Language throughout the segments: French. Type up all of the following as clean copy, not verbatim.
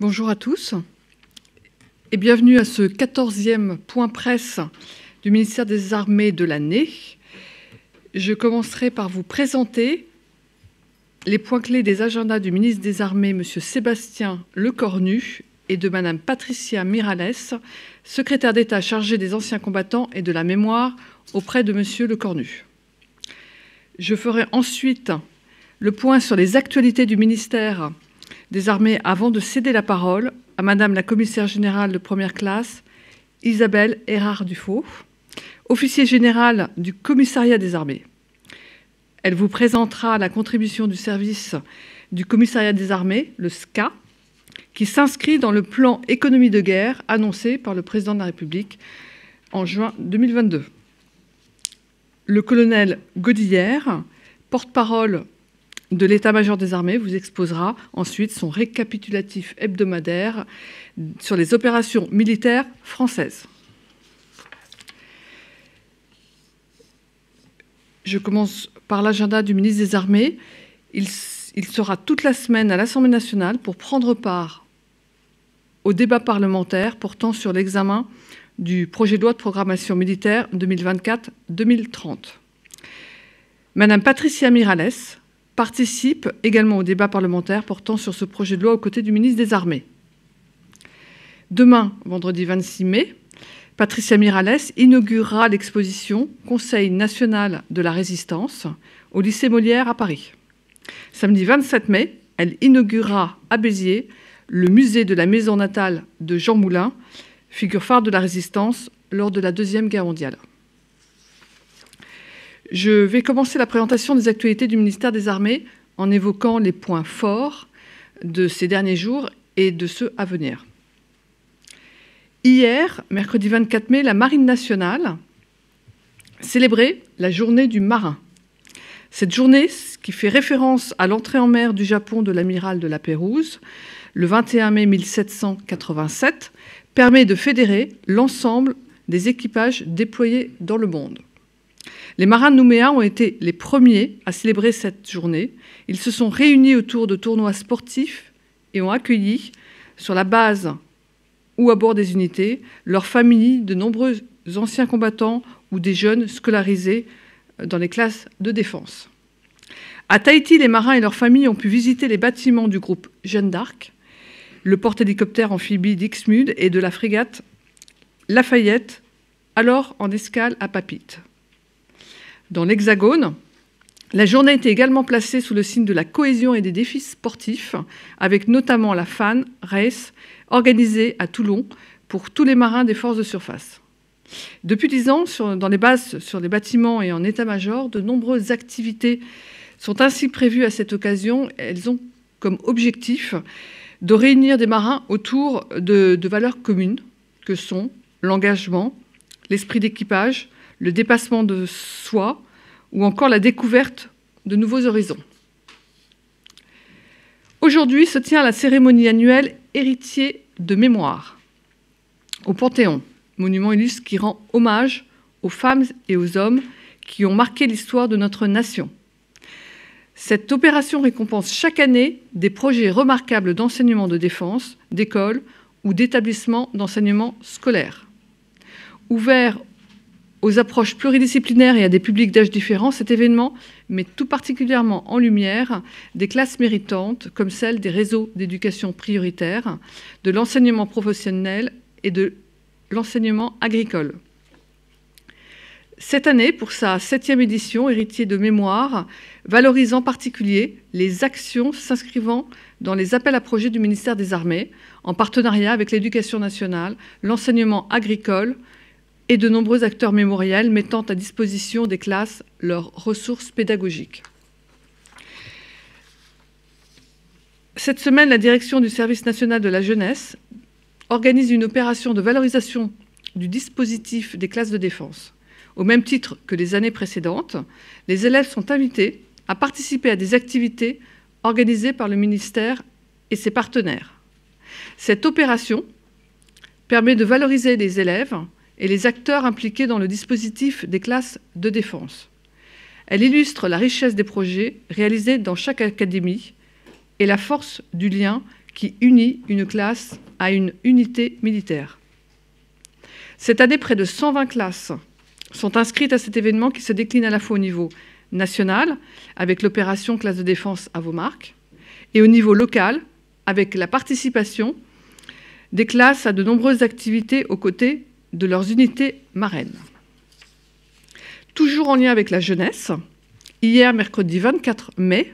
Bonjour à tous et bienvenue à ce 14e point presse du ministère des Armées de l'année. Je commencerai par vous présenter les points clés des agendas du ministre des Armées, M. Sébastien Lecornu, et de Mme Patricia Miralles, secrétaire d'État chargée des anciens combattants et de la mémoire auprès de M. Lecornu. Je ferai ensuite le point sur les actualités du ministère des Armées avant de céder la parole à Madame la commissaire générale de première classe, Isabelle Erard-Dufaux, officier général du commissariat des armées. Elle vous présentera la contribution du service du commissariat des armées, le SCA, qui s'inscrit dans le plan économie de guerre annoncé par le président de la République en juin 2022. Le colonel Godillère, porte-parole de l'état-major des armées, vous exposera ensuite son récapitulatif hebdomadaire sur les opérations militaires françaises. Je commence par l'agenda du ministre des Armées. Il sera toute la semaine à l'Assemblée nationale pour prendre part au débat parlementaire portant sur l'examen du projet de loi de programmation militaire 2024-2030. Madame Patricia Miralles participe également au débat parlementaire portant sur ce projet de loi aux côtés du ministre des Armées. Demain, vendredi 26 mai, Patricia Miralles inaugurera l'exposition Conseil national de la résistance au lycée Molière à Paris. Samedi 27 mai, elle inaugurera à Béziers le musée de la maison natale de Jean Moulin, figure phare de la résistance lors de la Deuxième Guerre mondiale. Je vais commencer la présentation des actualités du ministère des Armées en évoquant les points forts de ces derniers jours et de ceux à venir. Hier, mercredi 24 mai, la Marine nationale célébrait la journée du marin. Cette journée, qui fait référence à l'entrée en mer du Japon de l'amiral de la Pérouse, le 21 mai 1787, permet de fédérer l'ensemble des équipages déployés dans le monde. Les marins de Nouméa ont été les premiers à célébrer cette journée. Ils se sont réunis autour de tournois sportifs et ont accueilli, sur la base ou à bord des unités, leurs familles, de nombreux anciens combattants ou des jeunes scolarisés dans les classes de défense. À Tahiti, les marins et leurs familles ont pu visiter les bâtiments du groupe Jeanne d'Arc, le porte-hélicoptère amphibie d'Ixmude et de la frégate Lafayette, alors en escale à Papeete. Dans l'Hexagone, la journée était également placée sous le signe de la cohésion et des défis sportifs, avec notamment la FAN Race, organisée à Toulon pour tous les marins des forces de surface. Depuis 10 ans, dans les bases, sur les bâtiments et en état-major, de nombreuses activités sont ainsi prévues à cette occasion. Elles ont comme objectif de réunir des marins autour de valeurs communes que sont l'engagement, l'esprit d'équipage, le dépassement de soi ou encore la découverte de nouveaux horizons. Aujourd'hui se tient la cérémonie annuelle Héritier de mémoire au Panthéon, monument illustre qui rend hommage aux femmes et aux hommes qui ont marqué l'histoire de notre nation. Cette opération récompense chaque année des projets remarquables d'enseignement de défense, d'école ou d'établissements d'enseignement scolaire. Ouvert aux approches pluridisciplinaires et à des publics d'âge différents, cet événement met tout particulièrement en lumière des classes méritantes comme celles des réseaux d'éducation prioritaire, de l'enseignement professionnel et de l'enseignement agricole. Cette année, pour sa 7e édition, Héritier de mémoire valorise en particulier les actions s'inscrivant dans les appels à projets du ministère des Armées, en partenariat avec l'Éducation nationale, l'enseignement agricole et de nombreux acteurs mémoriels mettant à disposition des classes leurs ressources pédagogiques. Cette semaine, la direction du Service national de la jeunesse organise une opération de valorisation du dispositif des classes de défense. Au même titre que les années précédentes, les élèves sont invités à participer à des activités organisées par le ministère et ses partenaires. Cette opération permet de valoriser les élèves et les acteurs impliqués dans le dispositif des classes de défense. Elle illustre la richesse des projets réalisés dans chaque académie et la force du lien qui unit une classe à une unité militaire. Cette année, près de 120 classes sont inscrites à cet événement qui se décline à la fois au niveau national, avec l'opération Classe de défense à Vaumarques, et au niveau local, avec la participation des classes à de nombreuses activités aux côtés de leurs unités marraines. Toujours en lien avec la jeunesse, hier, mercredi 24 mai,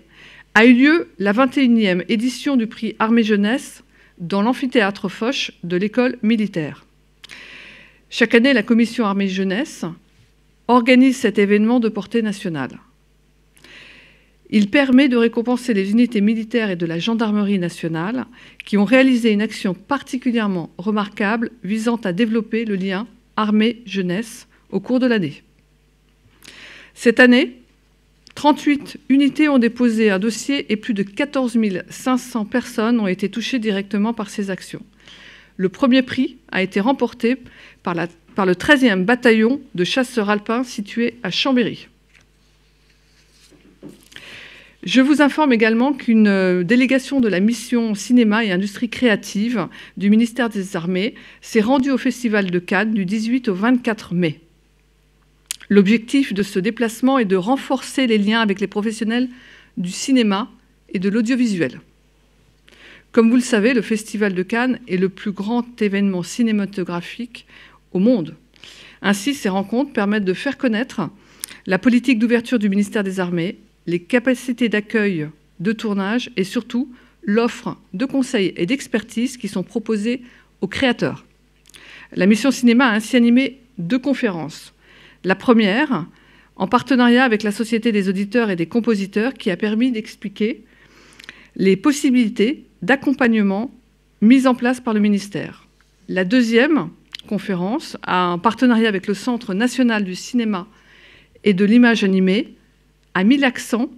a eu lieu la 21e édition du prix Armée Jeunesse dans l'amphithéâtre Foch de l'école militaire. Chaque année, la commission Armée Jeunesse organise cet événement de portée nationale. Il permet de récompenser les unités militaires et de la gendarmerie nationale qui ont réalisé une action particulièrement remarquable visant à développer le lien armée-jeunesse au cours de l'année. Cette année, 38 unités ont déposé un dossier et plus de 14 500 personnes ont été touchées directement par ces actions. Le premier prix a été remporté par le 13e bataillon de chasseurs alpins situé à Chambéry. Je vous informe également qu'une délégation de la mission cinéma et industrie créative du ministère des Armées s'est rendue au Festival de Cannes du 18 au 24 mai. L'objectif de ce déplacement est de renforcer les liens avec les professionnels du cinéma et de l'audiovisuel. Comme vous le savez, le Festival de Cannes est le plus grand événement cinématographique au monde. Ainsi, ces rencontres permettent de faire connaître la politique d'ouverture du ministère des Armées, les capacités d'accueil de tournage et surtout l'offre de conseils et d'expertise qui sont proposés aux créateurs. La mission cinéma a ainsi animé 2 conférences. La première, en partenariat avec la Société des auditeurs et des compositeurs, qui a permis d'expliquer les possibilités d'accompagnement mises en place par le ministère. La deuxième conférence, en partenariat avec le Centre national du cinéma et de l'image animée, a mis l'accent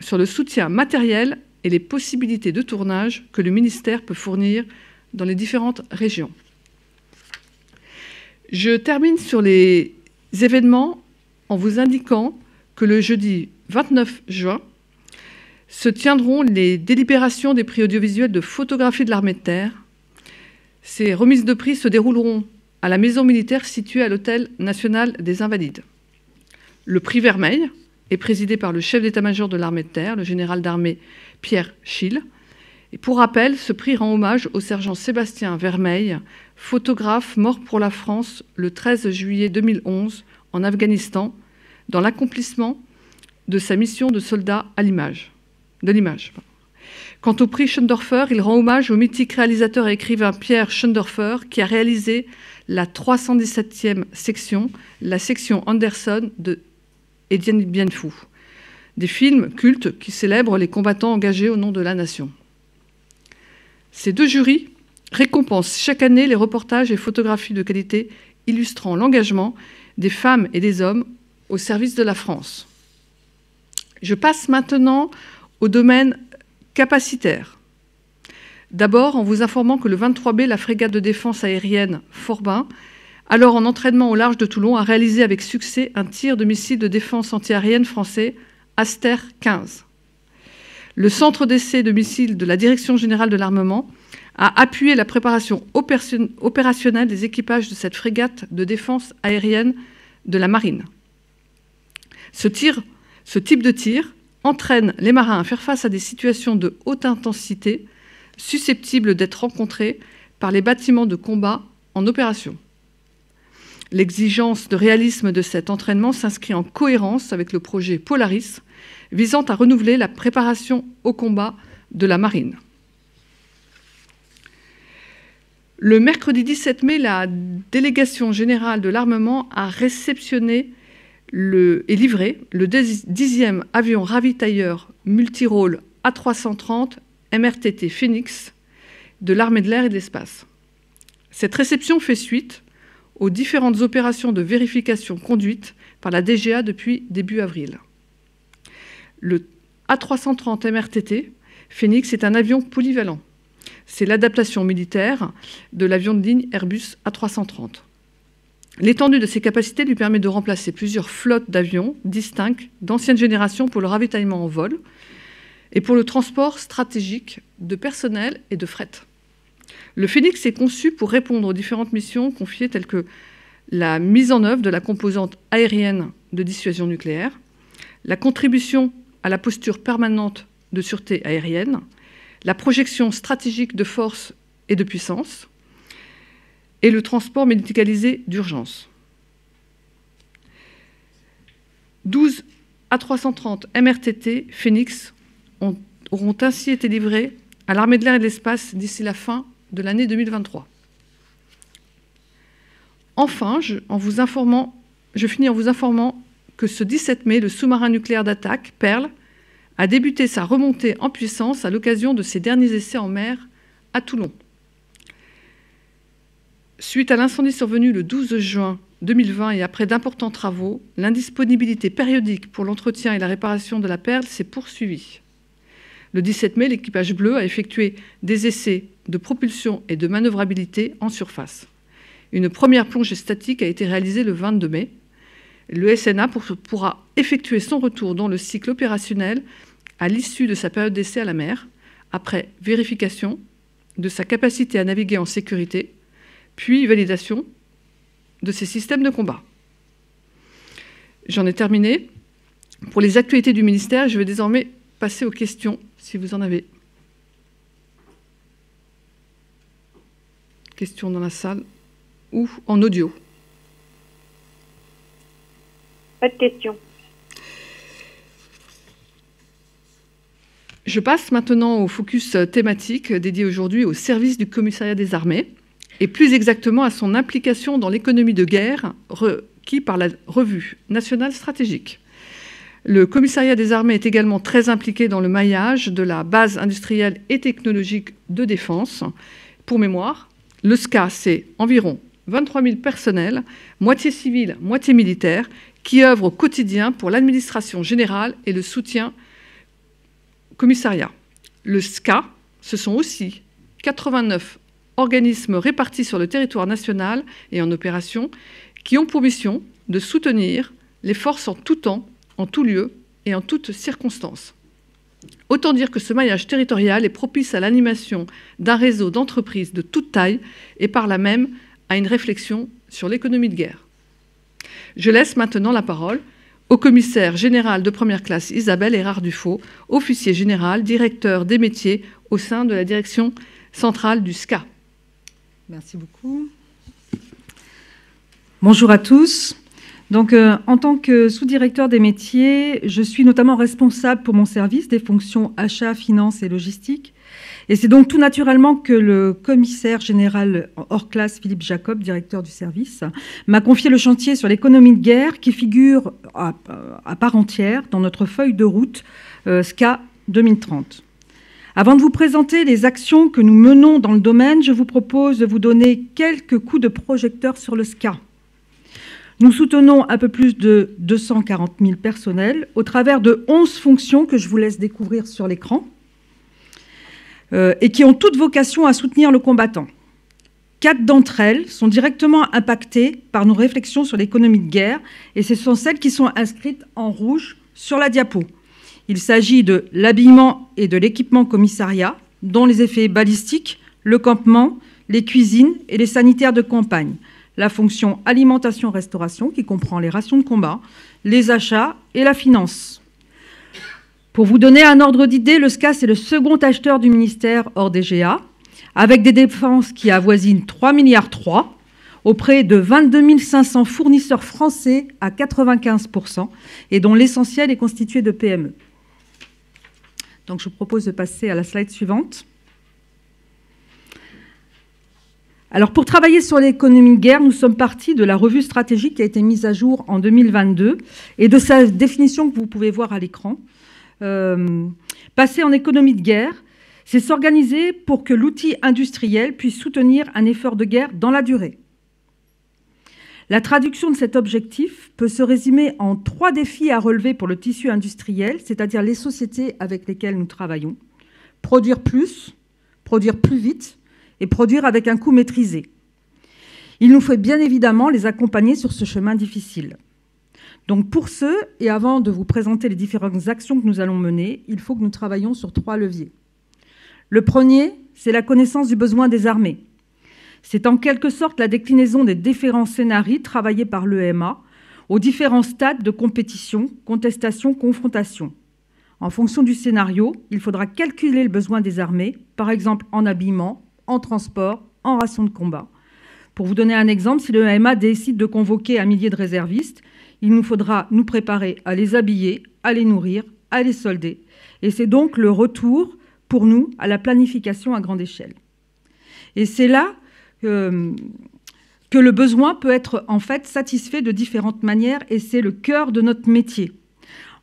sur le soutien matériel et les possibilités de tournage que le ministère peut fournir dans les différentes régions. Je termine sur les événements en vous indiquant que le jeudi 29 juin se tiendront les délibérations des prix audiovisuels de photographie de l'armée de terre. Ces remises de prix se dérouleront à la maison militaire située à l'Hôtel national des Invalides. Le prix Vermeil est présidé par le chef d'état-major de l'armée de terre, le général d'armée Pierre Schill. Et pour rappel, ce prix rend hommage au sergent Sébastien Vermeil, photographe mort pour la France le 13 juillet 2011 en Afghanistan, dans l'accomplissement de sa mission de soldat de l'image. Quant au prix Schoendorfer, il rend hommage au mythique réalisateur et écrivain Pierre Schoendorfer, qui a réalisé la 317e section, la section Anderson de et Dien Bien Phu, des films cultes qui célèbrent les combattants engagés au nom de la nation. Ces 2 jurys récompensent chaque année les reportages et photographies de qualité illustrant l'engagement des femmes et des hommes au service de la France. Je passe maintenant au domaine capacitaire. D'abord, en vous informant que le 23 mai, la frégate de défense aérienne Forbin, alors en entraînement au large de Toulon, a réalisé avec succès un tir de missile de défense antiaérienne français Aster 15. Le centre d'essai de missiles de la Direction générale de l'armement a appuyé la préparation opérationnelle des équipages de cette frégate de défense aérienne de la marine. Ce type de tir entraîne les marins à faire face à des situations de haute intensité susceptibles d'être rencontrées par les bâtiments de combat en opération. L'exigence de réalisme de cet entraînement s'inscrit en cohérence avec le projet Polaris, visant à renouveler la préparation au combat de la marine. Le mercredi 17 mai, la délégation générale de l'armement a réceptionné et livré le 10e avion ravitailleur multirôle A330 MRTT Phoenix de l'armée de l'air et de l'espace. Cette réception fait suite aux différentes opérations de vérification conduites par la DGA depuis début avril. Le A330 MRTT Phoenix est un avion polyvalent. C'est l'adaptation militaire de l'avion de ligne Airbus A330. L'étendue de ses capacités lui permet de remplacer plusieurs flottes d'avions distincts d'ancienne génération pour le ravitaillement en vol. et pour le transport stratégique de personnel et de fret. Le Phénix est conçu pour répondre aux différentes missions confiées telles que la mise en œuvre de la composante aérienne de dissuasion nucléaire, la contribution à la posture permanente de sûreté aérienne, la projection stratégique de force et de puissance, et le transport médicalisé d'urgence. 12 A330 MRTT Phénix auront ainsi été livrés à l'armée de l'air et de l'espace d'ici la fin de l'année 2023. Enfin, je finis en vous informant que ce 17 mai, le sous-marin nucléaire d'attaque, Perle, a débuté sa remontée en puissance à l'occasion de ses derniers essais en mer à Toulon. Suite à l'incendie survenu le 12 juin 2020 et après d'importants travaux, l'indisponibilité périodique pour l'entretien et la réparation de la Perle s'est poursuivie. Le 17 mai, l'équipage bleu a effectué des essais de propulsion et de manœuvrabilité en surface. Une première plongée statique a été réalisée le 22 mai. Le SNA pourra effectuer son retour dans le cycle opérationnel à l'issue de sa période d'essai à la mer, après vérification de sa capacité à naviguer en sécurité, puis validation de ses systèmes de combat. J'en ai terminé. Pour les actualités du ministère, je vais désormais passer aux questions, si vous en avez. Questions dans la salle ou en audio. Pas de questions. Je passe maintenant au focus thématique dédié aujourd'hui au service du commissariat des armées et plus exactement à son implication dans l'économie de guerre requis par la revue nationale stratégique. Le commissariat des armées est également très impliqué dans le maillage de la base industrielle et technologique de défense. Pour mémoire, le SCA, c'est environ 23 000 personnels, moitié civils, moitié militaires, qui œuvrent au quotidien pour l'administration générale et le soutien commissariat. Le SCA, ce sont aussi 89 organismes répartis sur le territoire national et en opération qui ont pour mission de soutenir les forces en tout temps, en tout lieu et en toutes circonstances. Autant dire que ce maillage territorial est propice à l'animation d'un réseau d'entreprises de toute taille et par là même à une réflexion sur l'économie de guerre. Je laisse maintenant la parole au commissaire général de première classe Isabelle Erard-Dufaux, officier général, directeur des métiers au sein de la direction centrale du SCA. Merci beaucoup. Bonjour à tous. Donc, en tant que sous-directeur des métiers, je suis notamment responsable pour mon service des fonctions achat, finance et logistique. Et c'est donc tout naturellement que le commissaire général hors classe, Philippe Jacob, directeur du service, m'a confié le chantier sur l'économie de guerre qui figure à part entière dans notre feuille de route SCA 2030. Avant de vous présenter les actions que nous menons dans le domaine, je vous propose de vous donner quelques coups de projecteur sur le SCA. Nous soutenons un peu plus de 240 000 personnels au travers de 11 fonctions que je vous laisse découvrir sur l'écran et qui ont toute vocation à soutenir le combattant. 4 d'entre elles sont directement impactées par nos réflexions sur l'économie de guerre et ce sont celles qui sont inscrites en rouge sur la diapo. Il s'agit de l'habillement et de l'équipement commissariat, dont les effets balistiques, le campement, les cuisines et les sanitaires de campagne. La fonction alimentation-restauration, qui comprend les rations de combat, les achats et la finance. Pour vous donner un ordre d'idée, le SCA, c'est le second acheteur du ministère hors DGA, avec des dépenses qui avoisinent 3,3 milliards auprès de 22 500 fournisseurs français à 95%, et dont l'essentiel est constitué de PME. Donc je vous propose de passer à la slide suivante. Alors, pour travailler sur l'économie de guerre, nous sommes partis de la revue stratégique qui a été mise à jour en 2022 et de sa définition que vous pouvez voir à l'écran. Passer en économie de guerre, c'est s'organiser pour que l'outil industriel puisse soutenir un effort de guerre dans la durée. La traduction de cet objectif peut se résumer en 3 défis à relever pour le tissu industriel, c'est-à-dire les sociétés avec lesquelles nous travaillons. Produire plus vite, et produire avec un coût maîtrisé. Il nous faut bien évidemment les accompagner sur ce chemin difficile. Donc pour ce, et avant de vous présenter les différentes actions que nous allons mener, il faut que nous travaillions sur 3 leviers. Le premier, c'est la connaissance du besoin des armées. C'est en quelque sorte la déclinaison des différents scénarios travaillés par l'EMA aux différents stades de compétition, contestation, confrontation. En fonction du scénario, il faudra calculer le besoin des armées, par exemple en habillement, en transport, en rations de combat. Pour vous donner un exemple, si l'EMA décide de convoquer 1 millier de réservistes, il nous faudra nous préparer à les habiller, à les nourrir, à les solder. Et c'est donc le retour, pour nous, à la planification à grande échelle. Et c'est là que le besoin peut être en fait satisfait de différentes manières, et c'est le cœur de notre métier.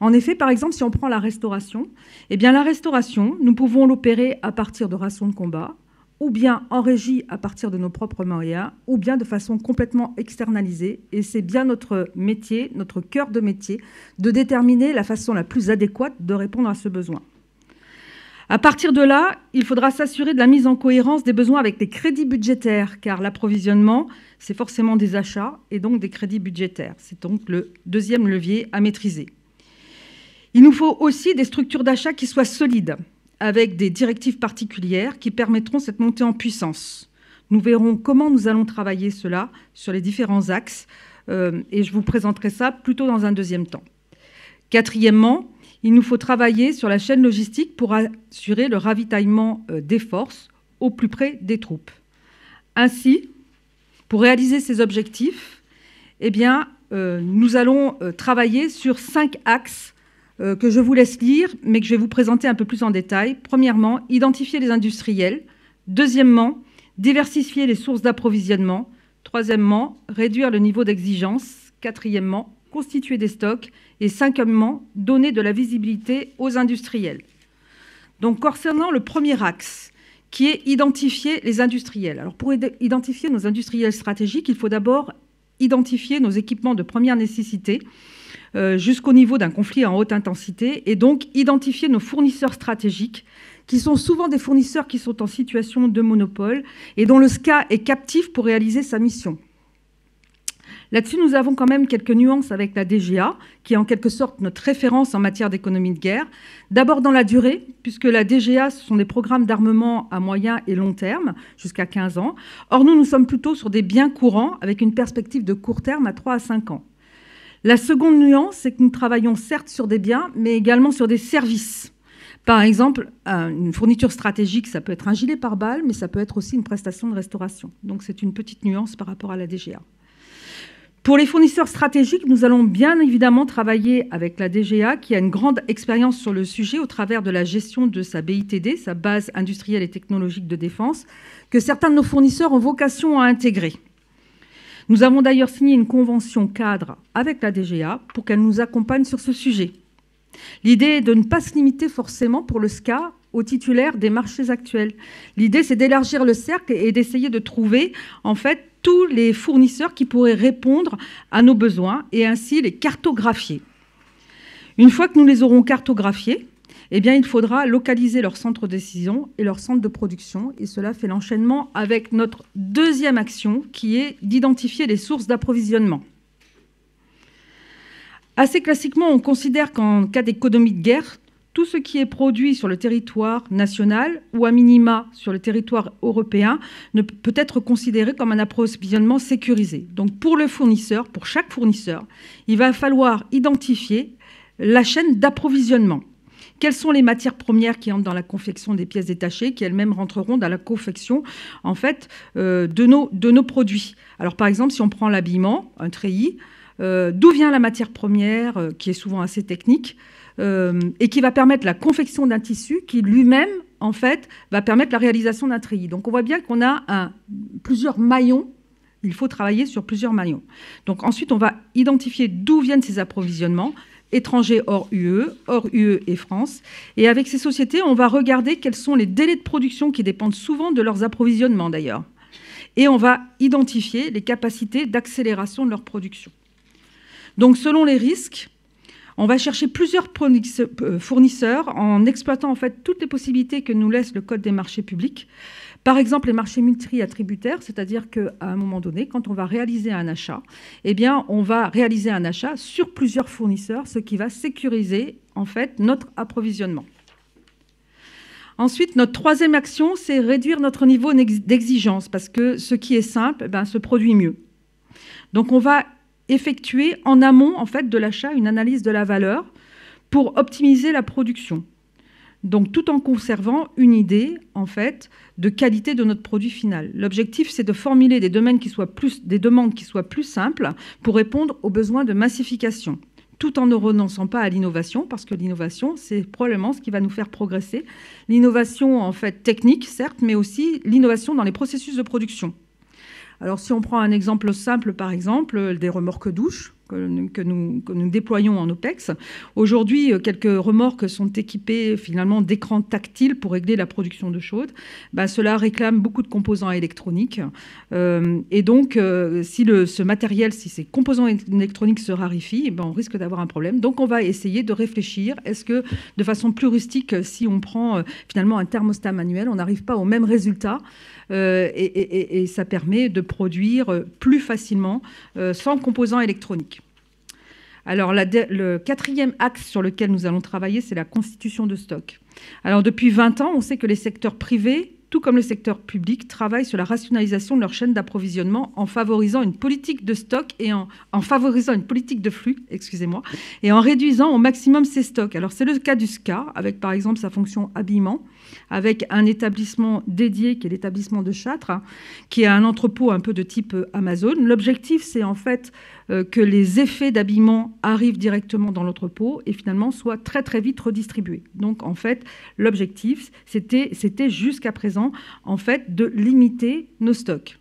En effet, par exemple, si on prend la restauration, eh bien la restauration, nous pouvons l'opérer à partir de rations de combat, ou bien en régie à partir de nos propres moyens, ou bien de façon complètement externalisée. Et c'est bien notre métier, notre cœur de métier, de déterminer la façon la plus adéquate de répondre à ce besoin. À partir de là, il faudra s'assurer de la mise en cohérence des besoins avec les crédits budgétaires, car l'approvisionnement, c'est forcément des achats et donc des crédits budgétaires. C'est donc le deuxième levier à maîtriser. Il nous faut aussi des structures d'achat qui soient solides, avec des directives particulières qui permettront cette montée en puissance. Nous verrons comment nous allons travailler cela sur les différents axes, et je vous présenterai ça plutôt dans un deuxième temps. Quatrièmement, il nous faut travailler sur la chaîne logistique pour assurer le ravitaillement des forces au plus près des troupes. Ainsi, pour réaliser ces objectifs, eh bien, nous allons travailler sur 5 axes que je vous laisse lire, mais que je vais vous présenter un peu plus en détail. Premièrement, identifier les industriels. Deuxièmement, diversifier les sources d'approvisionnement. Troisièmement, réduire le niveau d'exigence. Quatrièmement, constituer des stocks. Et cinquièmement, donner de la visibilité aux industriels. Donc, concernant le premier axe, qui est identifier les industriels. Alors, pour identifier nos industriels stratégiques, il faut d'abord identifier nos équipements de première nécessité jusqu'au niveau d'un conflit en haute intensité, et donc identifier nos fournisseurs stratégiques, qui sont souvent des fournisseurs qui sont en situation de monopole et dont le SCA est captif pour réaliser sa mission. Là-dessus, nous avons quand même quelques nuances avec la DGA, qui est en quelque sorte notre référence en matière d'économie de guerre. D'abord dans la durée, puisque la DGA, ce sont des programmes d'armement à moyen et long terme, jusqu'à 15 ans. Or, nous sommes plutôt sur des biens courants, avec une perspective de court terme à 3 à 5 ans. La seconde nuance, c'est que nous travaillons certes sur des biens, mais également sur des services. Par exemple, une fourniture stratégique, ça peut être un gilet pare-balles, mais ça peut être aussi une prestation de restauration. Donc c'est une petite nuance par rapport à la DGA. Pour les fournisseurs stratégiques, nous allons bien évidemment travailler avec la DGA, qui a une grande expérience sur le sujet au travers de la gestion de sa BITD, sa base industrielle et technologique de défense, que certains de nos fournisseurs ont vocation à intégrer. Nous avons d'ailleurs signé une convention cadre avec la DGA pour qu'elle nous accompagne sur ce sujet. L'idée est de ne pas se limiter forcément pour le SCA aux titulaires des marchés actuels. L'idée, c'est d'élargir le cercle et d'essayer de trouver, en fait, tous les fournisseurs qui pourraient répondre à nos besoins et ainsi les cartographier. Une fois que nous les aurons cartographiés, eh bien, il faudra localiser leur centre de décision et leur centre de production. Et cela fait l'enchaînement avec notre deuxième action, qui est d'identifier les sources d'approvisionnement. Assez classiquement, on considère qu'en cas d'économie de guerre, tout ce qui est produit sur le territoire national ou à minima sur le territoire européen ne peut être considéré comme un approvisionnement sécurisé. Donc pour le fournisseur, pour chaque fournisseur, il va falloir identifier la chaîne d'approvisionnement. Quelles sont les matières premières qui entrent dans la confection des pièces détachées, qui elles-mêmes rentreront dans la confection en fait, de nos produits. Alors par exemple, si on prend l'habillement, un treillis, d'où vient la matière première, qui est souvent assez technique, et qui va permettre la confection d'un tissu qui lui-même, en fait, va permettre la réalisation d'un treillis. Donc on voit bien qu'on a plusieurs maillons. Il faut travailler sur plusieurs maillons. Donc ensuite, on va identifier d'où viennent ces approvisionnements, étrangers hors UE et France. Et avec ces sociétés, on va regarder quels sont les délais de production qui dépendent souvent de leurs approvisionnements d'ailleurs. Et on va identifier les capacités d'accélération de leur production. Donc selon les risques, On va chercher plusieurs fournisseurs en exploitant en fait toutes les possibilités que nous laisse le Code des marchés publics. Par exemple, les marchés multi-attributaires, c'est-à-dire qu'à un moment donné, quand on va réaliser un achat, eh bien, on va réaliser un achat sur plusieurs fournisseurs, ce qui va sécuriser en fait notre approvisionnement. Ensuite, notre troisième action, c'est réduire notre niveau d'exigence, parce que ce qui est simple, se produit mieux. Donc, on va effectuer en amont en fait, de l'achat une analyse de la valeur pour optimiser la production. Donc, tout en conservant une idée, en fait, de qualité de notre produit final. L'objectif, c'est de formuler des demandes qui soient plus simples pour répondre aux besoins de massification, tout en ne renonçant pas à l'innovation, parce que l'innovation, c'est probablement ce qui va nous faire progresser. L'innovation, en fait, technique, certes, mais aussi l'innovation dans les processus de production. Alors, si on prend un exemple simple, par exemple, des remorques douches que nous déployons en OPEX, aujourd'hui, quelques remorques sont équipées finalement d'écrans tactiles pour régler la production d'eau chaude. Cela réclame beaucoup de composants électroniques. Et donc, si ce matériel, si ces composants électroniques se raréfient, on risque d'avoir un problème. Donc, on va essayer de réfléchir. Est-ce que, de façon plus rustique, si on prend finalement un thermostat manuel, on n'arrive pas au même résultat et ça permet de produire plus facilement sans composants électroniques. Alors, le quatrième axe sur lequel nous allons travailler, c'est la constitution de stock. Alors, depuis 20 ans, on sait que les secteurs privés, tout comme le secteur public, travaillent sur la rationalisation de leur chaîne d'approvisionnement en favorisant une politique de stock et en favorisant une politique de flux, excusez-moi, et en réduisant au maximum ces stocks. Alors, c'est le cas du SCA, avec par exemple sa fonction habillement, avec un établissement dédié qui est l'établissement de Châtres, qui a un entrepôt un peu de type Amazon. L'objectif, c'est en fait que les effets d'habillement arrivent directement dans l'entrepôt et finalement soient très très vite redistribués. Donc en fait, l'objectif, c'était jusqu'à présent en fait de limiter nos stocks.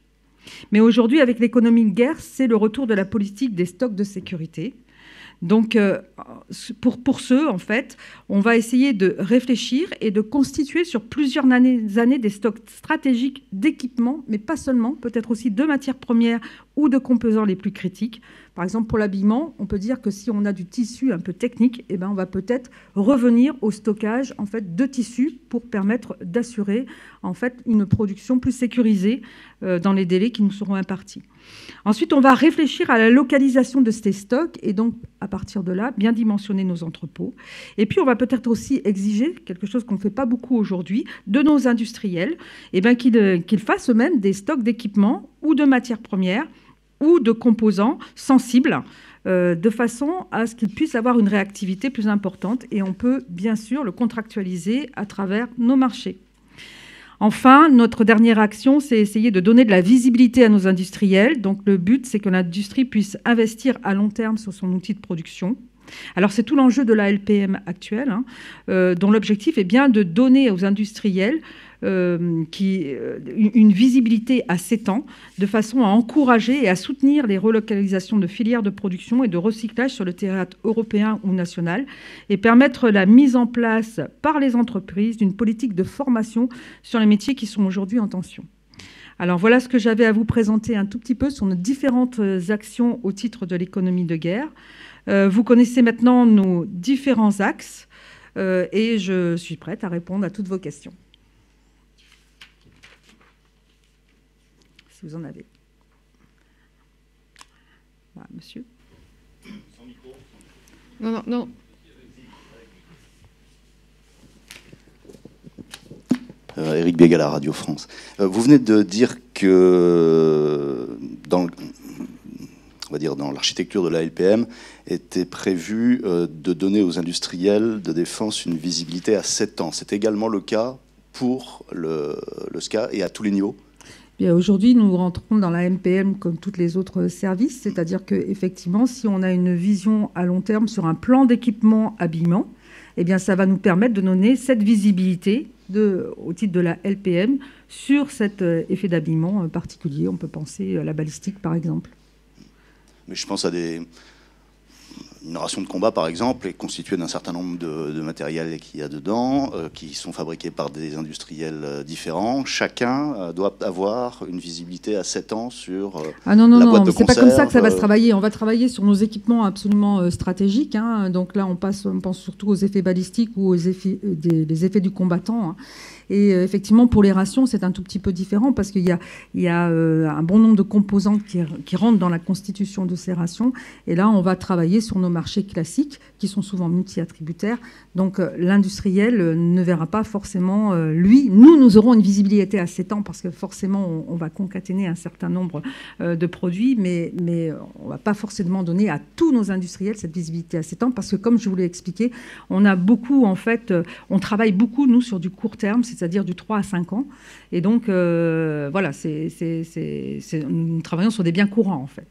Mais aujourd'hui, avec l'économie de guerre, c'est le retour de la politique des stocks de sécurité. Donc, pour ce, en fait, on va essayer de réfléchir et de constituer sur plusieurs années des stocks stratégiques d'équipements, mais pas seulement, peut-être aussi de matières premières ou de composants les plus critiques. Par exemple, pour l'habillement, on peut dire que si on a du tissu un peu technique, on va peut-être revenir au stockage en fait, de tissus pour permettre d'assurer en fait, une production plus sécurisée dans les délais qui nous seront impartis. Ensuite, on va réfléchir à la localisation de ces stocks et donc, à partir de là, bien dimensionner nos entrepôts. Et puis, on va peut-être aussi exiger, quelque chose qu'on ne fait pas beaucoup aujourd'hui, de nos industriels, qu'ils fassent eux-mêmes des stocks d'équipements ou de matières premières ou de composants sensibles, de façon à ce qu'ils puissent avoir une réactivité plus importante. Et on peut, bien sûr, le contractualiser à travers nos marchés. Enfin, notre dernière action, c'est essayer de donner de la visibilité à nos industriels. Donc, le but, c'est que l'industrie puisse investir à long terme sur son outil de production. Alors, c'est tout l'enjeu de la LPM actuelle, dont l'objectif est bien de donner aux industriels une visibilité à 7 ans, de façon à encourager et à soutenir les relocalisations de filières de production et de recyclage sur le théâtre européen ou national, et permettre la mise en place par les entreprises d'une politique de formation sur les métiers qui sont aujourd'hui en tension. Alors voilà ce que j'avais à vous présenter un tout petit peu sur nos différentes actions au titre de l'économie de guerre. Vous connaissez maintenant nos différents axes et je suis prête à répondre à toutes vos questions. Si vous en avez. Voilà, monsieur. Sans micro. Non. Éric Bégala, Radio France. Vous venez de dire que dans l'architecture de la LPM était prévu de donner aux industriels de défense une visibilité à 7 ans. C'est également le cas pour le SCA et à tous les niveaux? Aujourd'hui, nous rentrons dans la MPM comme tous les autres services, c'est-à-dire qu'effectivement, si on a une vision à long terme sur un plan d'équipement habillement, ça va nous permettre de donner cette visibilité au titre de la LPM sur cet effet d'habillement particulier. On peut penser à la balistique, par exemple. Mais je pense à Une ration de combat, par exemple, est constituée d'un certain nombre de matériels qu'il y a dedans, qui sont fabriqués par des industriels différents. Chacun doit avoir une visibilité à 7 ans sur ah non, non, la non, boîte de c'est pas conserve. comme ça que ça va se travailler. On va travailler sur nos équipements absolument stratégiques. Hein. Donc là, on pense surtout aux effets balistiques ou aux effets, les effets du combattant. Hein. Et effectivement, pour les rations, c'est un tout petit peu différent parce qu'il y a un bon nombre de composantes qui rentrent dans la constitution de ces rations. Et là, on va travailler sur nos marchés classiques qui sont souvent multi-attributaires. Donc l'industriel ne verra pas forcément, lui, nous aurons une visibilité à 7 ans parce que forcément, on va concaténer un certain nombre de produits, mais on ne va pas forcément donner à tous nos industriels cette visibilité à 7 ans parce que, comme je vous l'ai expliqué, on a beaucoup, en fait, on travaille beaucoup, nous, sur du court terme, c'est-à-dire du 3 à 5 ans. Et donc, voilà, nous travaillons sur des biens courants, en fait.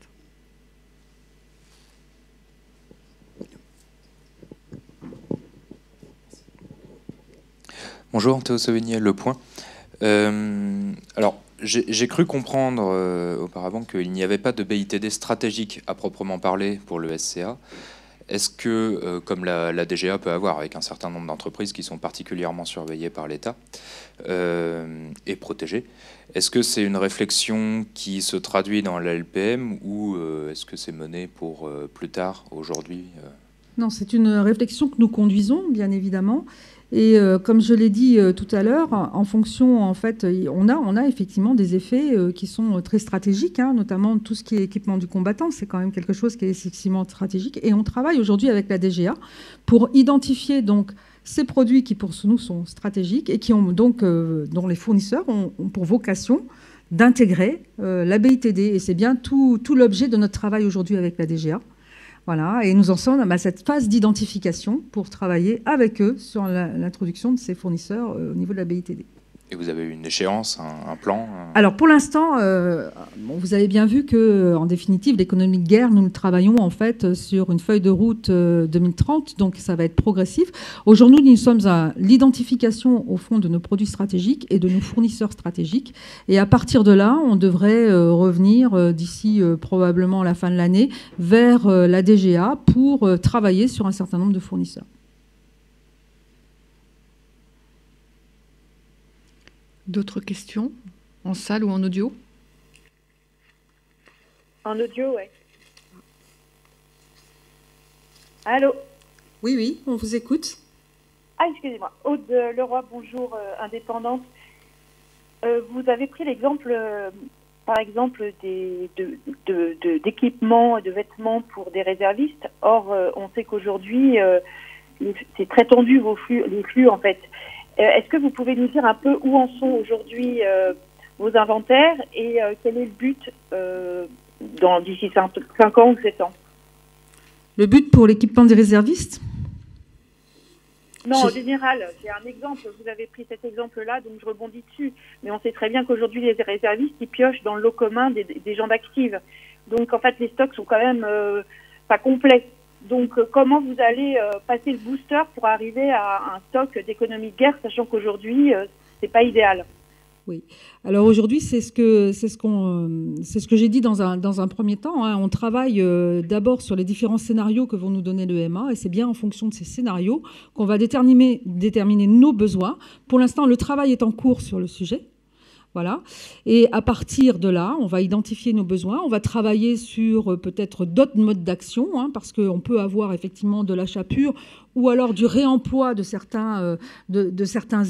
Bonjour, Théo Sauvigny, Le Point. Alors, j'ai cru comprendre auparavant qu'il n'y avait pas de BITD stratégique à proprement parler pour le SCA. Est-ce que, comme la DGA peut avoir avec un certain nombre d'entreprises qui sont particulièrement surveillées par l'État et protégées, est-ce que c'est une réflexion qui se traduit dans la LPM ou est-ce que c'est mené pour plus tard, aujourd'hui Non, c'est une réflexion que nous conduisons, bien évidemment. Et comme je l'ai dit tout à l'heure, en fonction, en fait, on a effectivement des effets qui sont très stratégiques, hein, notamment tout ce qui est équipement du combattant. C'est quand même quelque chose qui est effectivement stratégique. Et on travaille aujourd'hui avec la DGA pour identifier donc ces produits qui pour nous sont stratégiques et qui ont donc, dont les fournisseurs ont pour vocation d'intégrer la BITD. Et c'est bien tout l'objet de notre travail aujourd'hui avec la DGA. Voilà, et nous en sommes à cette phase d'identification pour travailler avec eux sur l'introduction de ces fournisseurs au niveau de la BITD. Et vous avez une échéance, un plan Alors pour l'instant, vous avez bien vu que, en définitive, l'économie de guerre, nous travaillons en fait sur une feuille de route 2030, donc ça va être progressif. Aujourd'hui, nous sommes à l'identification au fond de nos produits stratégiques et de nos fournisseurs stratégiques, et à partir de là, on devrait revenir d'ici probablement la fin de l'année vers la DGA pour travailler sur un certain nombre de fournisseurs. D'autres questions en salle ou en audio? En audio, oui. Allô? Oui, on vous écoute. Ah, excusez-moi. Aude Leroy, bonjour, indépendante. Vous avez pris l'exemple, par exemple, d'équipements et de vêtements pour des réservistes. Or, on sait qu'aujourd'hui, c'est très tendu, les flux, en fait. Est-ce que vous pouvez nous dire un peu où en sont aujourd'hui vos inventaires et quel est le but d'ici 5 ans ou 7 ans? Le but pour l'équipement des réservistes? Non, en général, c'est un exemple. Vous avez pris cet exemple-là, donc je rebondis dessus. Mais on sait très bien qu'aujourd'hui, les réservistes, ils piochent dans le lot commun des gens d'Active. Donc, en fait, les stocks sont quand même pas complets. Donc, comment vous allez passer le booster pour arriver à un stock d'économie de guerre, sachant qu'aujourd'hui, c'est pas idéal? Oui. Alors aujourd'hui, c'est ce que j'ai dit dans un premier temps. Hein. On travaille d'abord sur les différents scénarios que vont nous donner l'EMA, et c'est bien en fonction de ces scénarios qu'on va déterminer nos besoins. Pour l'instant, le travail est en cours sur le sujet. Voilà. Et à partir de là, on va identifier nos besoins. On va travailler sur peut-être d'autres modes d'action, hein, parce qu'on peut avoir effectivement de l'achat pur ou alors du réemploi de certains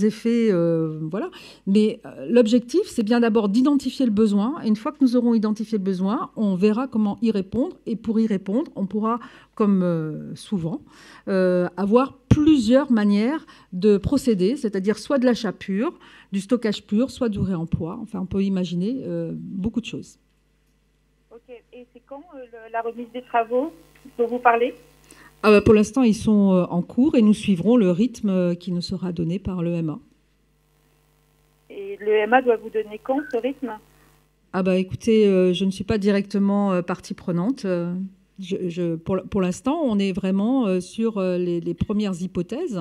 effets. Voilà. Mais l'objectif, c'est bien d'abord d'identifier le besoin. Et une fois que nous aurons identifié le besoin, on verra comment y répondre. Et pour y répondre, on pourra, comme souvent, avoir plusieurs manières de procéder, c'est-à-dire soit de l'achat pur, du stockage pur, soit du réemploi. Enfin, on peut imaginer beaucoup de choses. Ok. Et c'est quand la remise des travaux dont vous parlez? Pour l'instant, ils sont en cours et nous suivrons le rythme qui nous sera donné par l'EMA. Et l'EMA doit vous donner quand, ce rythme? Écoutez, je ne suis pas directement partie prenante. Pour l'instant, on est vraiment sur les premières hypothèses.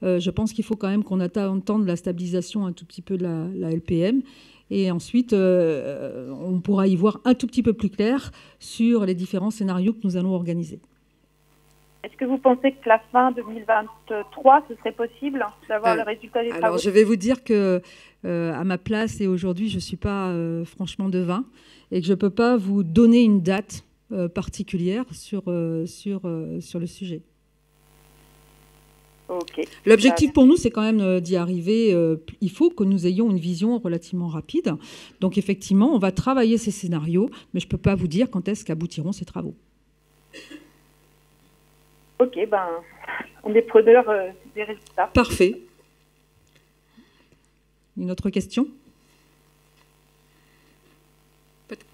Je pense qu'il faut quand même qu'on attende la stabilisation un tout petit peu de la LPM. Et ensuite, on pourra y voir un tout petit peu plus clair sur les différents scénarios que nous allons organiser. Est-ce que vous pensez que la fin 2023, ce serait possible d'avoir le résultat des travaux? Alors, je vais vous dire que à ma place et aujourd'hui, je ne suis pas franchement devin et que je ne peux pas vous donner une date particulière sur le sujet. Ok. L'objectif pour nous, c'est quand même d'y arriver. Il faut que nous ayons une vision relativement rapide. Donc, effectivement, on va travailler ces scénarios, mais je ne peux pas vous dire quand est-ce qu'aboutiront ces travaux. Ok, on est preneurs des résultats. Parfait. Une autre question?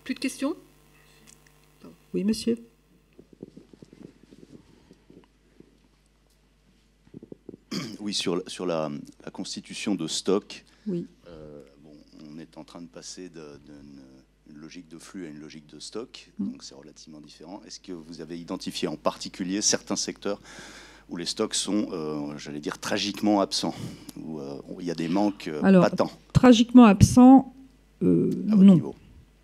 Plus de questions? Oui, monsieur. Oui, sur la constitution de stock, Oui. on est en train de passer d'une logique de flux à une logique de stock, donc c'est relativement différent. Est-ce que vous avez identifié en particulier certains secteurs où les stocks sont, j'allais dire, tragiquement absents, où il y a des manques patents? Tragiquement absents, non. Niveau.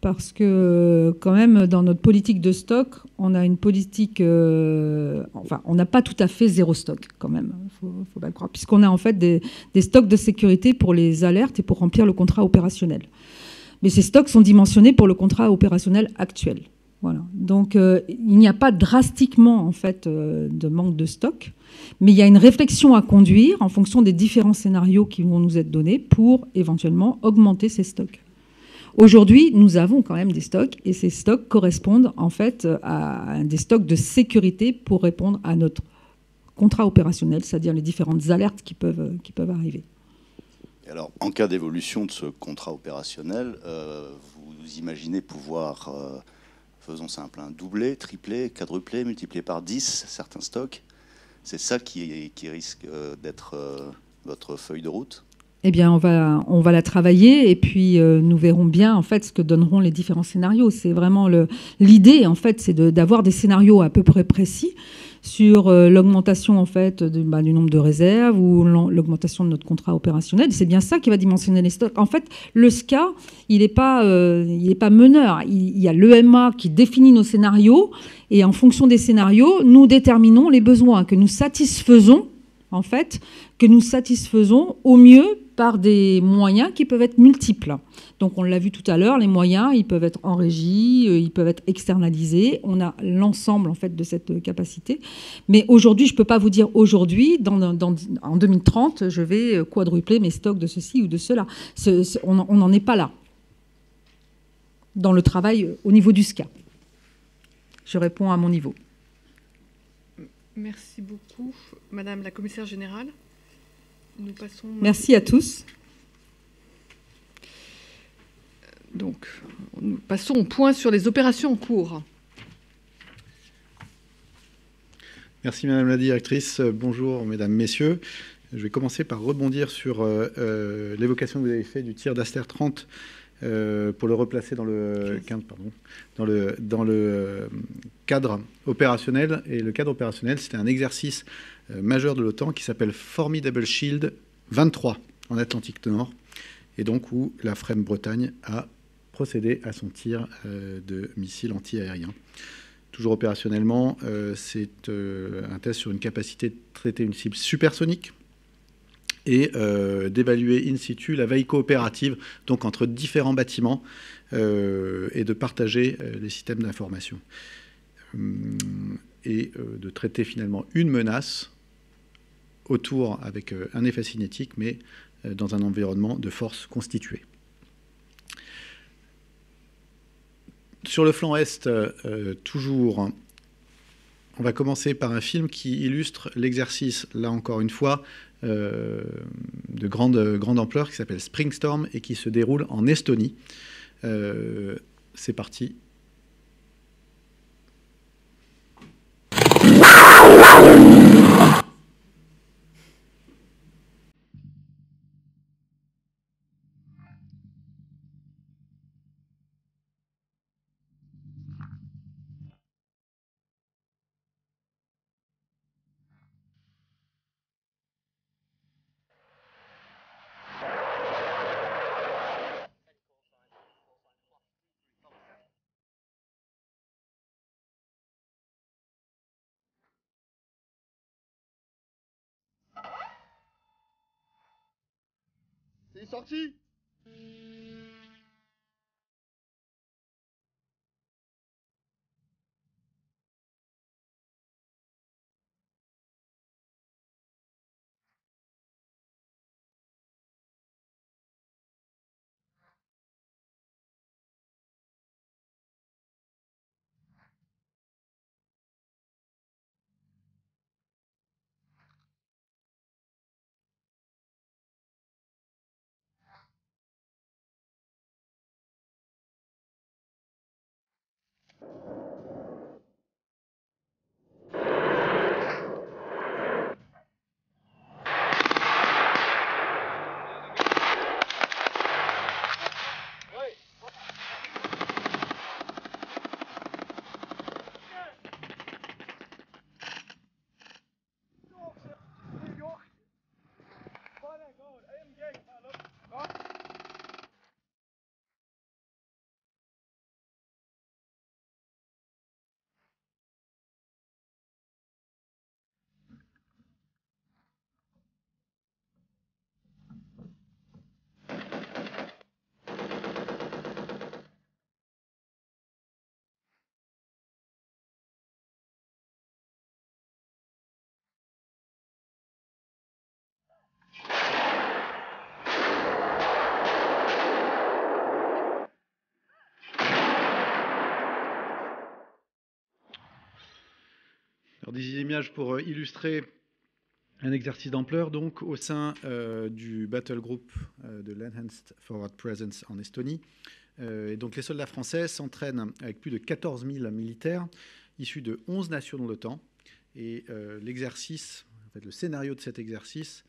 Parce que quand même, dans notre politique de stock, on a une politique... on n'a pas tout à fait zéro stock, quand même. Il faut pas le croire. Puisqu'on a en fait des stocks de sécurité pour les alertes et pour remplir le contrat opérationnel. Mais ces stocks sont dimensionnés pour le contrat opérationnel actuel. Voilà. Donc, il n'y a pas drastiquement, en fait, de manque de stock. Mais il y a une réflexion à conduire en fonction des différents scénarios qui vont nous être donnés pour éventuellement augmenter ces stocks. Aujourd'hui, nous avons quand même des stocks et ces stocks correspondent en fait à des stocks de sécurité pour répondre à notre contrat opérationnel, c'est-à-dire les différentes alertes qui peuvent arriver. Et alors, en cas d'évolution de ce contrat opérationnel, vous imaginez pouvoir, faisons simple, doubler, tripler, quadrupler, multiplier par 10 certains stocks? C'est ça qui risque d'être votre feuille de route? Eh bien, on va la travailler et puis nous verrons bien en fait ce que donneront les différents scénarios. C'est vraiment l'idée en fait, c'est d'avoir des scénarios à peu près précis sur l'augmentation en fait du nombre de réserves ou l'augmentation de notre contrat opérationnel. C'est bien ça qui va dimensionner les stocks. En fait, le SCA, il n'est pas meneur. Il y a l'EMA qui définit nos scénarios et en fonction des scénarios, nous déterminons les besoins que nous satisfaisons en fait, que nous satisfaisons au mieux par des moyens qui peuvent être multiples. Donc on l'a vu tout à l'heure, les moyens, ils peuvent être en régie, ils peuvent être externalisés. On a l'ensemble en fait de cette capacité. Mais aujourd'hui, je ne peux pas vous dire aujourd'hui, en 2030, je vais quadrupler mes stocks de ceci ou de cela. On n'en est pas là dans le travail au niveau du SCA. Je réponds à mon niveau. Merci beaucoup, Madame la Commissaire Générale. Nous passons... Merci à tous. Donc, nous passons au point sur les opérations en cours. Merci Madame la Directrice. Bonjour Mesdames, Messieurs. Je vais commencer par rebondir sur l'évocation que vous avez faite du tir d'Aster 30 pour le replacer dans le cadre opérationnel. Et le cadre opérationnel, c'était un exercice majeur de l'OTAN qui s'appelle Formidable Shield 23 en Atlantique Nord, et donc où la FREMM Bretagne a procédé à son tir de missiles anti-aériens. Toujours opérationnellement, c'est un test sur une capacité de traiter une cible supersonique et d'évaluer in situ la veille coopérative, donc entre différents bâtiments, et de partager les systèmes d'information. Et de traiter finalement une menace autour avec un effet cinétique, mais dans un environnement de force constituée. Sur le flanc Est, toujours, on va commencer par un film qui illustre l'exercice, là encore une fois, de grande ampleur, qui s'appelle Springstorm et qui se déroule en Estonie. C'est parti. sorti. Alors, des images pour illustrer un exercice d'ampleur donc au sein du battle group de l'Enhanced Forward Presence en Estonie. Et donc les soldats français s'entraînent avec plus de 14 000 militaires issus de 11 nations de l'OTAN. Et l'exercice, en fait, le scénario de cet exercice,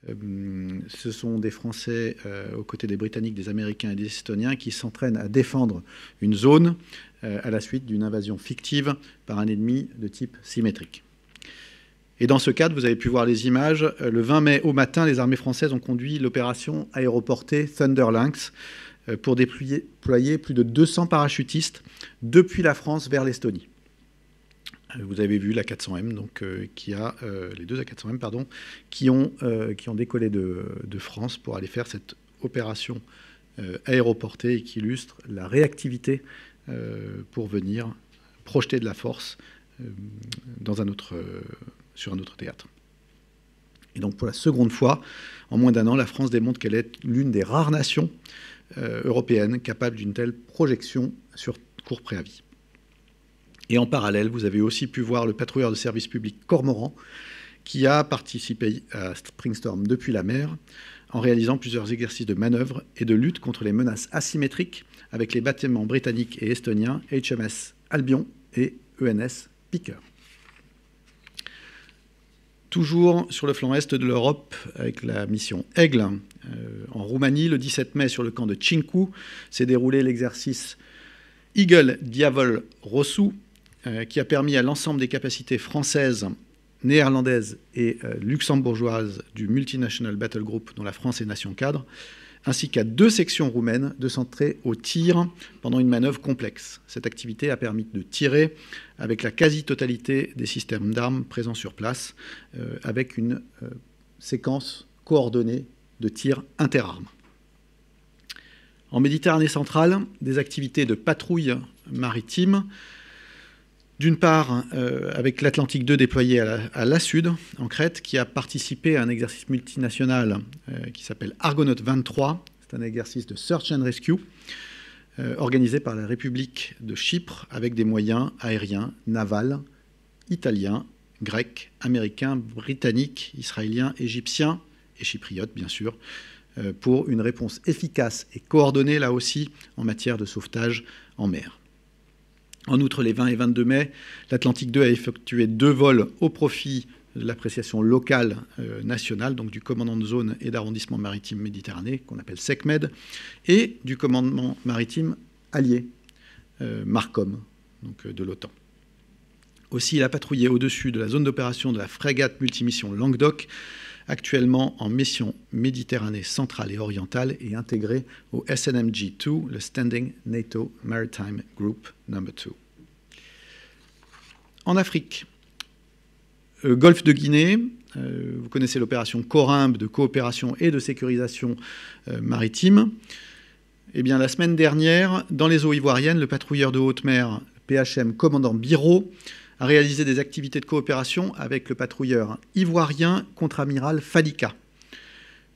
ce sont des Français aux côtés des Britanniques, des Américains et des Estoniens qui s'entraînent à défendre une zone à la suite d'une invasion fictive par un ennemi de type symétrique. Et dans ce cadre, vous avez pu voir les images, le 20 mai au matin, les armées françaises ont conduit l'opération aéroportée Thunder Lynx pour déployer plus de 200 parachutistes depuis la France vers l'Estonie. Vous avez vu la 400M, donc, les deux A400M, pardon, qui ont décollé de France pour aller faire cette opération aéroportée et qui illustre la réactivité pour venir projeter de la force sur un autre théâtre. Et donc pour la seconde fois, en moins d'un an, la France démontre qu'elle est l'une des rares nations européennes capables d'une telle projection sur court préavis. Et en parallèle, vous avez aussi pu voir le patrouilleur de service public Cormoran, qui a participé à Springstorm depuis la mer, en réalisant plusieurs exercices de manœuvre et de lutte contre les menaces asymétriques avec les bâtiments britanniques et estoniens HMS Albion et ENS Picker. Toujours sur le flanc est de l'Europe, avec la mission Aigle, en Roumanie, le 17 mai, sur le camp de Cincu, s'est déroulé l'exercice Eagle Diavol Rossou, qui a permis à l'ensemble des capacités françaises, néerlandaises et luxembourgeoises du Multinational Battle Group, dont la France est nation cadre, ainsi qu'à 2 sections roumaines de s'entrer au tir pendant une manœuvre complexe. Cette activité a permis de tirer avec la quasi-totalité des systèmes d'armes présents sur place, avec une séquence coordonnée de tir interarmes. En Méditerranée centrale, des activités de patrouille maritime, d'une part avec l'Atlantique 2 déployé à la Sud, en Crète, qui a participé à un exercice multinational qui s'appelle Argonaut 23. C'est un exercice de Search and Rescue organisé par la République de Chypre avec des moyens aériens, navals, italiens, grecs, américains, britanniques, israéliens, égyptiens et chypriotes, bien sûr, pour une réponse efficace et coordonnée, là aussi, en matière de sauvetage en mer. En outre, les 20 et 22 mai, l'Atlantique 2 a effectué 2 vols au profit de l'appréciation locale nationale, donc du commandant de zone et d'arrondissement maritime Méditerranée, qu'on appelle SECMED, et du commandement maritime allié, MARCOM, donc de l'OTAN. Aussi, il a patrouillé au-dessus de la zone d'opération de la frégate multimission Languedoc, actuellement en mission Méditerranée centrale et orientale et intégrée au SNMG-2, le Standing NATO Maritime Group No. 2. En Afrique, Golfe de Guinée, vous connaissez l'opération Corymbe de coopération et de sécurisation maritime. Eh bien, la semaine dernière, dans les eaux ivoiriennes, le patrouilleur de haute mer, PHM Commandant Biro, a réalisé des activités de coopération avec le patrouilleur ivoirien contre-amiral Fadika.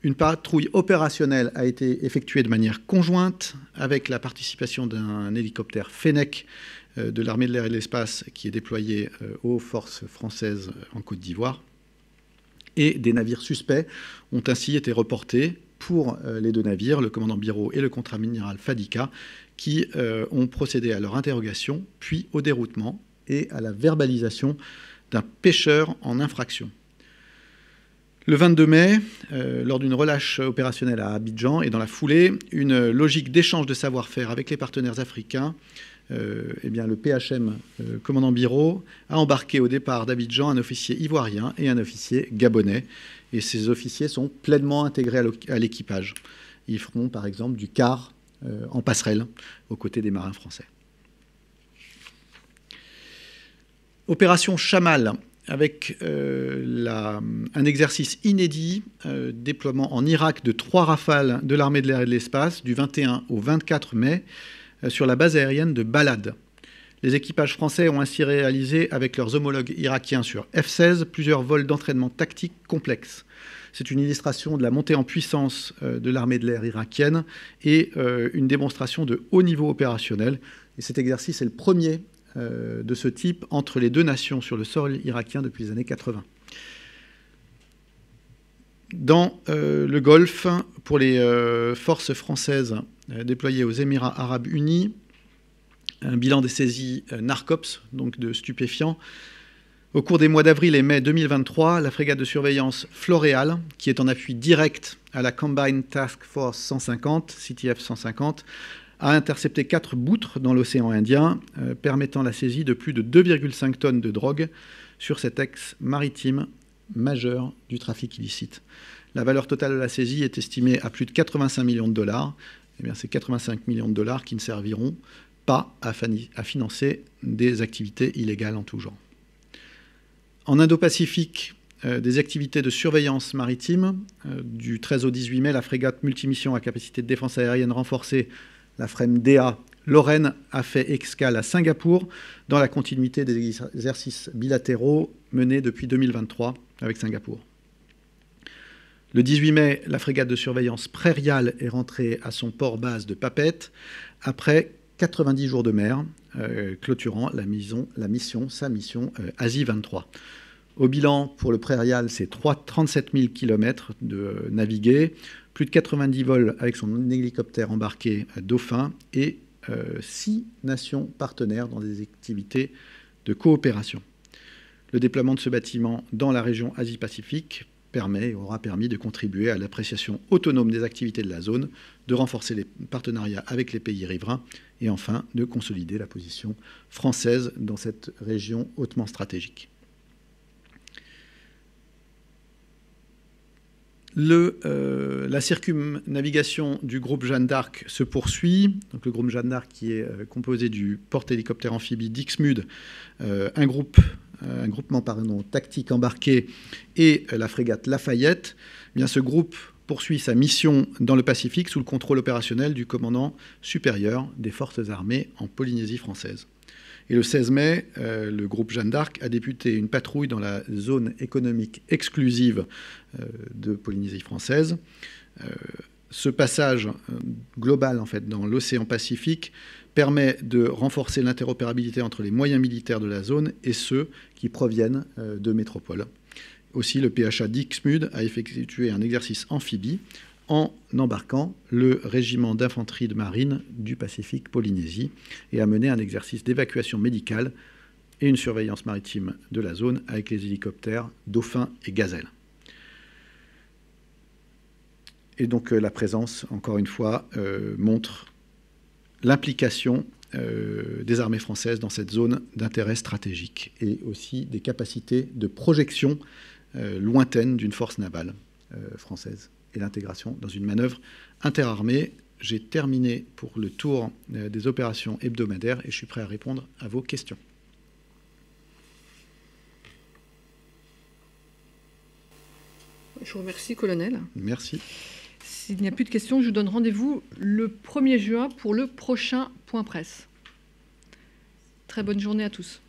Une patrouille opérationnelle a été effectuée de manière conjointe avec la participation d'un hélicoptère Fennec de l'armée de l'air et de l'espace qui est déployé aux forces françaises en Côte d'Ivoire. Et des navires suspects ont ainsi été reportés pour les 2 navires, le commandant Biro et le contre-amiral Fadika, qui ont procédé à leur interrogation, puis au déroutement et à la verbalisation d'un pêcheur en infraction. Le 22 mai, lors d'une relâche opérationnelle à Abidjan et dans la foulée, une logique d'échange de savoir-faire avec les partenaires africains, eh bien, le PHM Commandant Biro a embarqué au départ d'Abidjan un officier ivoirien et un officier gabonais. Et ces officiers sont pleinement intégrés à l'équipage. Ils feront par exemple du quart en passerelle aux côtés des marins français. Opération Chamal, avec un exercice inédit, déploiement en Irak de 3 rafales de l'armée de l'air et de l'espace du 21 au 24 mai sur la base aérienne de Balad. Les équipages français ont ainsi réalisé avec leurs homologues irakiens sur F-16 plusieurs vols d'entraînement tactique complexes. C'est une illustration de la montée en puissance de l'armée de l'air irakienne et une démonstration de haut niveau opérationnel. Et cet exercice est le premier de ce type entre les 2 nations sur le sol irakien depuis les années 80. Dans le Golfe, pour les forces françaises déployées aux Émirats arabes unis, un bilan des saisies Narcops, donc de stupéfiants. Au cours des mois d'avril et mai 2023, la frégate de surveillance Floréal, qui est en appui direct à la Combined Task Force 150, CTF 150, a intercepté 4 boutres dans l'océan Indien, permettant la saisie de plus de 2,5 tonnes de drogue sur cet axe maritime majeur du trafic illicite. La valeur totale de la saisie est estimée à plus de 85 millions de dollars. Eh bien, c'est 85 millions de dollars qui ne serviront pas à financer des activités illégales en tout genre. En Indo-Pacifique, des activités de surveillance maritime. Du 13 au 18 mai, la frégate multimission à capacité de défense aérienne renforcée, la FREMM DA Lorraine, a fait escale à Singapour dans la continuité des exercices bilatéraux menés depuis 2023 avec Singapour. Le 18 mai, la frégate de surveillance Prairial est rentrée à son port-base de Papeete après 90 jours de mer, clôturant sa mission Asie 23. Au bilan, pour le Prairial, c'est 37 000 km de navigués, plus de 90 vols avec son hélicoptère embarqué Dauphin et 6 nations partenaires dans des activités de coopération. Le déploiement de ce bâtiment dans la région Asie-Pacifique aura permis de contribuer à l'appréciation autonome des activités de la zone, de renforcer les partenariats avec les pays riverains et enfin de consolider la position française dans cette région hautement stratégique. La circumnavigation du groupe Jeanne d'Arc se poursuit. Donc, le groupe Jeanne d'Arc qui est composé du porte-hélicoptère amphibie Dixmude, un groupement tactique embarqué et la frégate Lafayette. Eh bien, ce groupe poursuit sa mission dans le Pacifique sous le contrôle opérationnel du commandant supérieur des forces armées en Polynésie française. Et le 16 mai, le groupe Jeanne d'Arc a débuté une patrouille dans la zone économique exclusive de Polynésie française. Ce passage global en fait, dans l'océan Pacifique permet de renforcer l'interopérabilité entre les moyens militaires de la zone et ceux qui proviennent de métropoles. Aussi, le PHA Dixmude a effectué un exercice amphibie en embarquant le régiment d'infanterie de marine du Pacifique Polynésie et a mené un exercice d'évacuation médicale et une surveillance maritime de la zone avec les hélicoptères Dauphin et Gazelle. Et donc la présence, encore une fois, montre l'implication des armées françaises dans cette zone d'intérêt stratégique et aussi des capacités de projection lointaine d'une force navale française et l'intégration dans une manœuvre interarmée. J'ai terminé pour le tour des opérations hebdomadaires et je suis prêt à répondre à vos questions. Je vous remercie, colonel. Merci. S'il n'y a plus de questions, je vous donne rendez-vous le 1er juin pour le prochain point presse. Très bonne journée à tous.